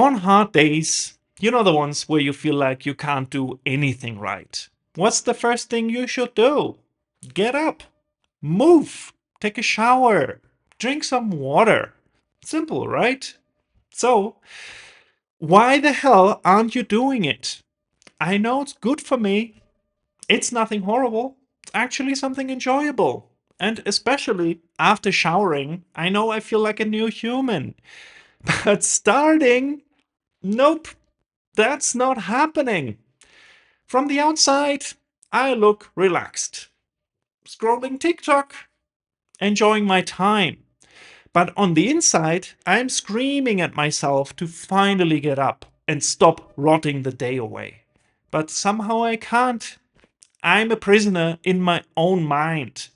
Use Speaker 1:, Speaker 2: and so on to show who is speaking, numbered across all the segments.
Speaker 1: On hard days, you know the ones where you feel like you can't do anything right. What's the first thing you should do? Get up, move, take a shower, drink some water. Simple, right? So, why the hell aren't you doing it? I know it's good for me. It's nothing horrible. It's actually something enjoyable. And especially after showering, I know I feel like a new human. But starting, nope, that's not happening. From the outside, I look relaxed. Scrolling TikTok, enjoying my time. But on the inside, I'm screaming at myself to finally get up and stop rotting the day away. But somehow I can't. I'm a prisoner in my own mind.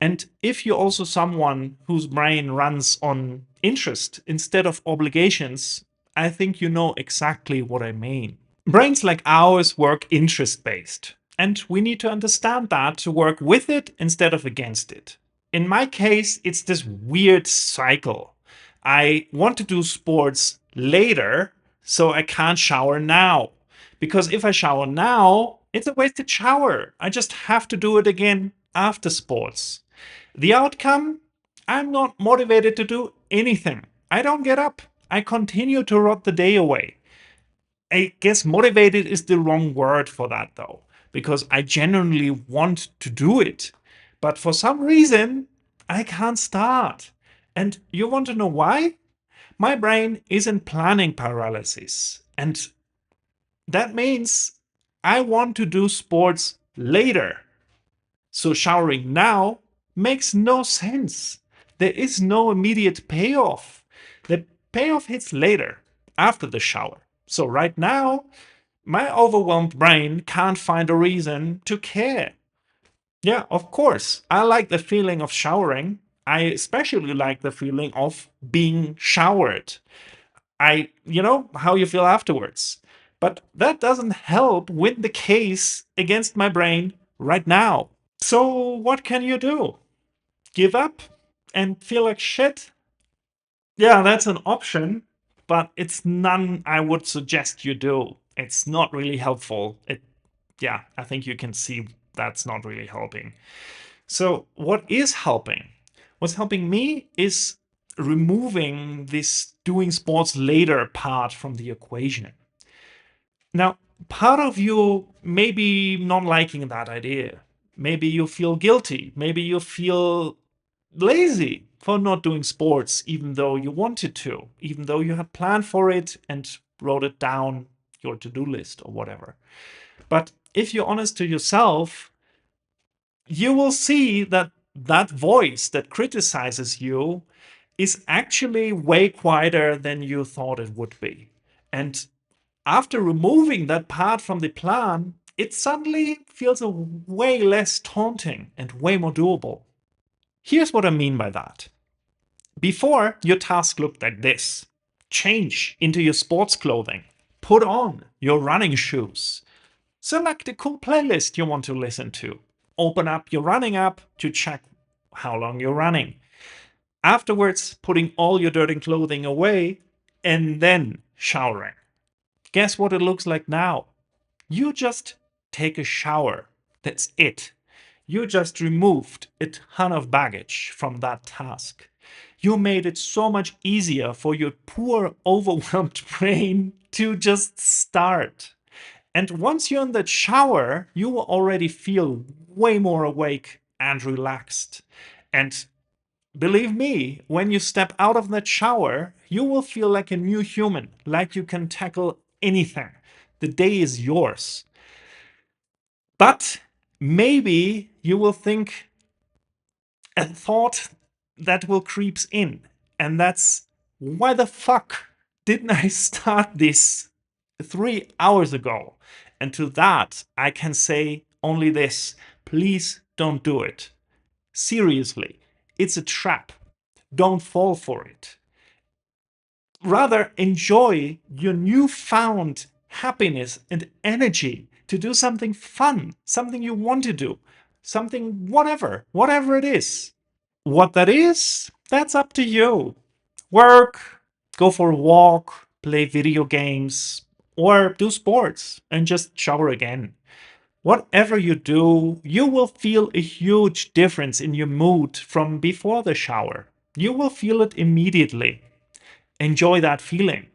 Speaker 1: And if you're also someone whose brain runs on interest instead of obligations, I think you know exactly what I mean. Brains like ours work interest based, and we need to understand that to work with it instead of against it. In my case, it's this weird cycle. I want to do sports later, so I can't shower now. Because if I shower now, it's a wasted shower. I just have to do it again after sports. The outcome? I'm not motivated to do anything. I don't get up. I continue to rot the day away. I guess motivated is the wrong word for that though, because I genuinely want to do it. But for some reason, I can't start. And you want to know why? My brain is in planning paralysis. And that means I want to do sports later. So showering now makes no sense. There is no immediate payoff. The payoff hits later, after the shower. So right now, my overwhelmed brain can't find a reason to care. Yeah, of course, I like the feeling of showering. I especially like the feeling of being showered. You know, how you feel afterwards. But that doesn't help win the case against my brain right now. So, what can you do? Give up and feel like shit? Yeah, that's an option, but it's none I would suggest you do. It's not really helpful. Yeah, I think you can see that's not really helping. So, what is helping? What's helping me is removing this doing sports later part from the equation. Now, part of you may be not liking that idea. Maybe you feel guilty. Maybe you feel lazy for not doing sports, even though you wanted to, even though you had planned for it and wrote it down your to-do list or whatever. But if you're honest to yourself, you will see that that voice that criticizes you is actually way quieter than you thought it would be. And after removing that part from the plan, it suddenly feels a way less taunting and way more doable. Here's what I mean by that. Before, your task looked like this: change into your sports clothing, put on your running shoes, select a cool playlist you want to listen to, open up your running app to check how long you're running. Afterwards, putting all your dirty clothing away and then showering. Guess what it looks like now? You just take a shower. That's it. You just removed a ton of baggage from that task. You made it so much easier for your poor, overwhelmed brain to just start. And once you're in that shower, you will already feel way more awake and relaxed. And believe me, when you step out of that shower, you will feel like a new human, like you can tackle anything. The day is yours. But maybe you will think a thought that will creeps in, and that's, why the fuck didn't I start this 3 hours ago? And to that, I can say only this: please don't do it. Seriously, it's a trap. Don't fall for it. Rather, enjoy your newfound happiness and energy to do something fun, something you want to do, something whatever it is. What that is, that's up to you. Work, go for a walk, play video games, or do sports and just shower again. Whatever you do, you will feel a huge difference in your mood from before the shower. You will feel it immediately. Enjoy that feeling.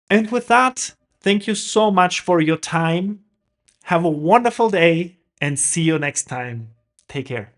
Speaker 1: And with that, thank you so much for your time. Have a wonderful day and see you next time. Take care.